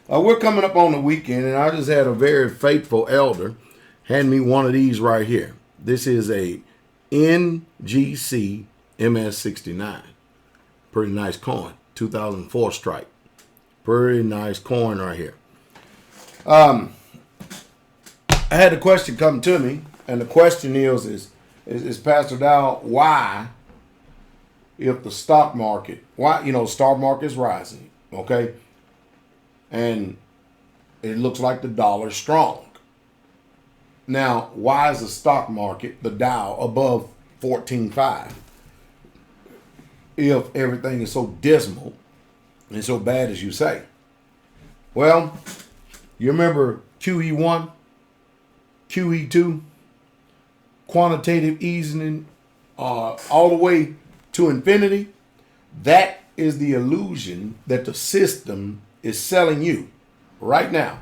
We're coming up on the weekend, and I just had a very faithful elder hand me one of these right here. This is a NGC MS69. Pretty nice coin. 2004 strike. Pretty nice coin right here. I had a question come to me, and the question is Pastor Dow, why, if the stock market, stock market is rising, okay, and it looks like the dollar's strong. Now, why is the stock market, the Dow, above 14.5 if everything is so dismal and so bad as you say? Well, you remember QE1, QE2, quantitative easing, all the way to infinity? That is the illusion that the system is selling you right now.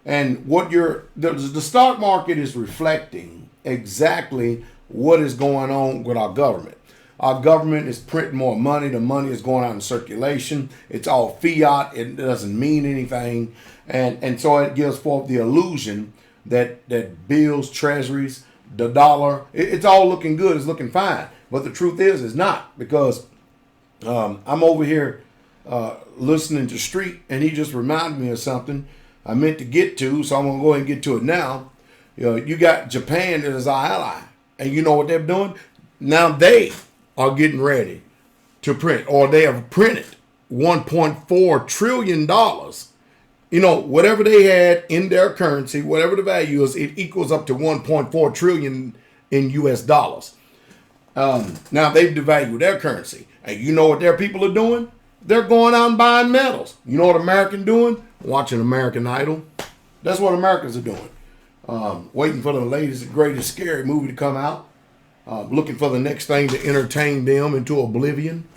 And what the stock market is reflecting exactly what is going on with our government. Our government is printing more money. The money is going out in circulation. It's all fiat. It doesn't mean anything. And so it gives forth the illusion that bills, treasuries, the dollar, it's all looking good. It's looking fine. But the truth is, it's not. Because I'm over here listening to Street, and he just reminded me of something I meant to get to, so I'm going to go ahead and get to it now. You got Japan as our ally, and you know what they're doing? Now they are getting ready to print, or they have printed $1.4 trillion. Whatever they had in their currency, whatever the value is, it equals up to 1.4 trillion in US dollars. Now they've devalued their currency. And you know what their people are doing? They're going out and buying metals. You know what American doing? Watching American Idol. That's what Americans are doing. Waiting for the latest, greatest scary movie to come out. Looking for the next thing to entertain them into oblivion.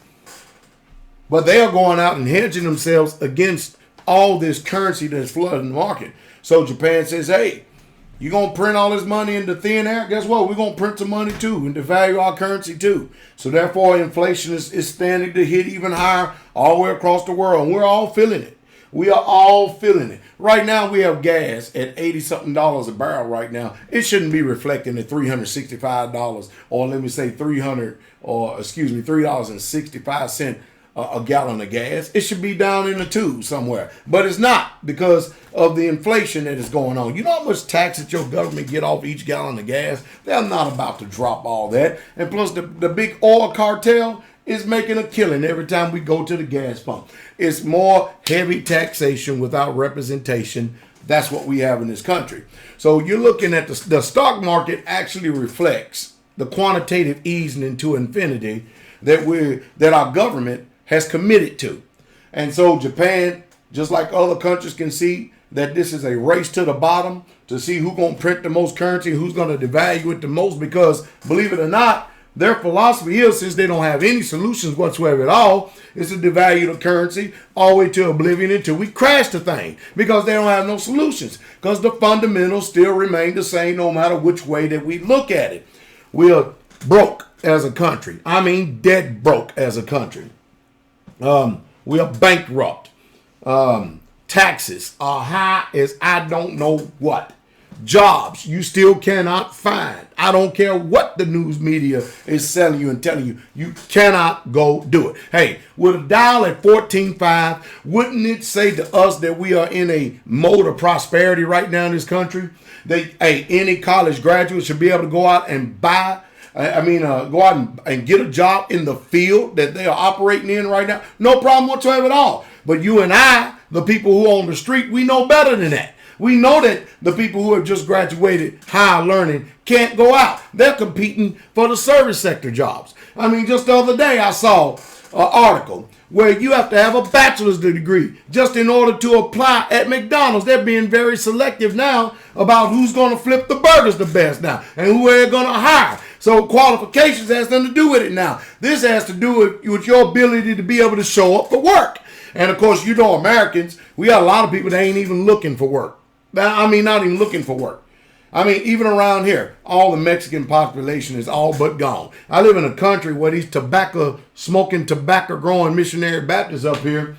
But they are going out and hedging themselves against all this currency that's flooding the market. So Japan says, hey, you're going to print all this money into thin air? Guess what? We're going to print some money too and devalue our currency too. So therefore, inflation is standing to hit even higher all the way across the world. And we're all feeling it. We are all feeling it. Right now, we have gas at $80-something a barrel right now. It shouldn't be reflecting at $365, or let me say $3.65 a gallon of gas. It should be down in the tube somewhere. But it's not, because of the inflation that is going on. You know how much tax that your government get off each gallon of gas? They're not about to drop all that. And plus, the big oil cartel is making a killing every time we go to the gas pump. It's more heavy taxation without representation. That's what we have in this country. So you're looking at the stock market actually reflects the quantitative easing into infinity that our government has committed to. And so Japan, just like other countries, can see that this is a race to the bottom to see who's going to print the most currency, who's going to devalue it the most, because believe it or not, their philosophy is, since they don't have any solutions whatsoever at all, is to devalue the currency all the way to oblivion until we crash the thing, because they don't have no solutions, because the fundamentals still remain the same no matter which way that we look at it. We are broke as a country. I mean, dead broke as a country. We are bankrupt. Taxes are high as I don't know what. Jobs you still cannot find. I don't care what the news media is selling you and telling you. You cannot go do it. Hey, with a Dow at 14.5, wouldn't it say to us that we are in a mode of prosperity right now in this country? Any college graduate should be able to go out and go out and get a job in the field that they are operating in right now. No problem whatsoever at all. But you and I, the people who own the street, we know better than that. We know that the people who have just graduated higher learning can't go out. They're competing for the service sector jobs. I mean, just the other day I saw an article where you have to have a bachelor's degree just in order to apply at McDonald's. They're being very selective now about who's going to flip the burgers the best now and who they're going to hire. So qualifications has nothing to do with it now. This has to do with your ability to be able to show up for work. And of course, Americans, we got a lot of people that ain't even looking for work. I mean, not even looking for work. I mean, even around here, all the Mexican population is all but gone. I live in a country where these tobacco-smoking, tobacco-growing missionary Baptists up here,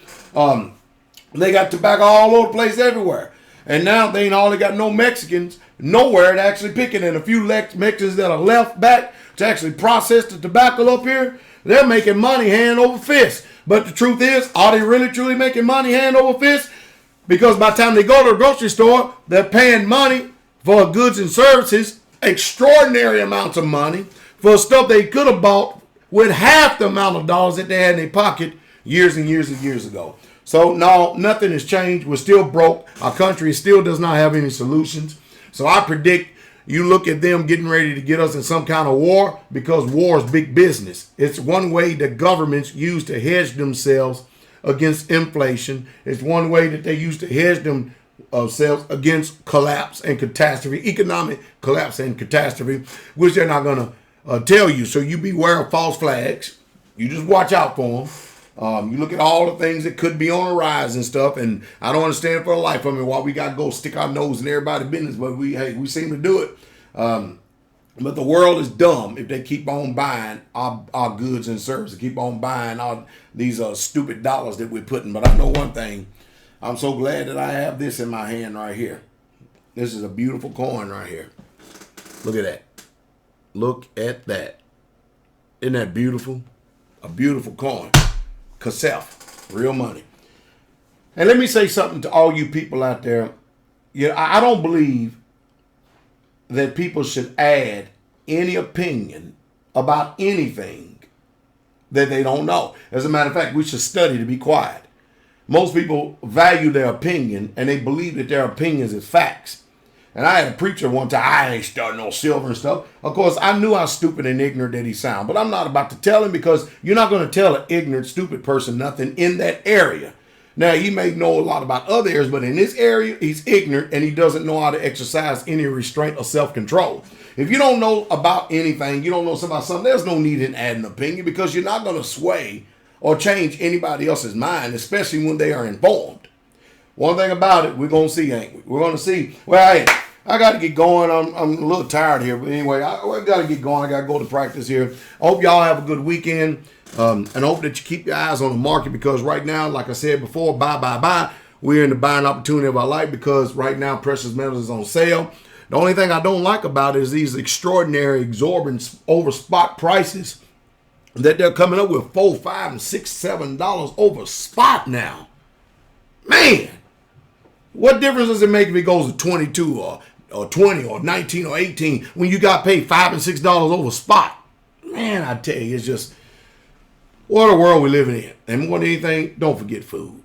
They got tobacco all over the place everywhere. And now they ain't only got no Mexicans nowhere to actually pick it. And a few Mexicans that are left back to actually process the tobacco up here, they're making money hand over fist. But the truth is, are they really truly making money hand over fist? Because by the time they go to the grocery store, they're paying money for goods and services, extraordinary amounts of money, for stuff they could have bought with half the amount of dollars that they had in their pocket years and years and years ago. So, no, nothing has changed. We're still broke. Our country still does not have any solutions. So I predict you look at them getting ready to get us in some kind of war, because war is big business. It's one way that governments use to hedge themselves against inflation. It's one way that they use to hedge themselves against collapse and catastrophe, economic collapse and catastrophe, which they're not going to tell you. So you beware of false flags. You just watch out for them. You look at all the things that could be on the rise and stuff, and I don't understand for the life of me why we got to go stick our nose in everybody's business, but we seem to do it. But the world is dumb if they keep on buying our goods and services, keep on buying these stupid dollars that we're putting. But I know one thing. I'm so glad that I have this in my hand right here. This is a beautiful coin right here. Look at that. Look at that. Isn't that beautiful? A beautiful coin. Kasef, real money. And let me say something to all you people out there. I don't believe that people should add any opinion about anything that they don't know. As a matter of fact, we should study to be quiet. Most people value their opinion, and they believe that their opinions is facts. And I had a preacher one time, I ain't starting no silver and stuff. Of course, I knew how stupid and ignorant that he sounded, but I'm not about to tell him, because you're not going to tell an ignorant, stupid person nothing in that area. Now, he may know a lot about other areas, but in this area, he's ignorant, and he doesn't know how to exercise any restraint or self-control. If you don't know about anything, you don't know about something, there's no need in adding opinion, because you're not going to sway or change anybody else's mind, especially when they are informed. One thing about it, we're going to see, ain't we? We're going to see. Well, hey, I got to get going. I'm a little tired here. But anyway, I got to get going. I got to go to practice here. I hope y'all have a good weekend. And I hope that you keep your eyes on the market, because right now, like I said before, buy. We're in the buying opportunity of our life, because right now precious metals is on sale. The only thing I don't like about it is these extraordinary, exorbitant, over spot prices that they're coming up with $4, $5, and $6, $7 over spot now. Man. What difference does it make if it goes to 22 or 20 or 19 or 18 when you got paid $5 and $6 over spot? Man, I tell you, it's just, what a world we're living in. And more than anything, don't forget food.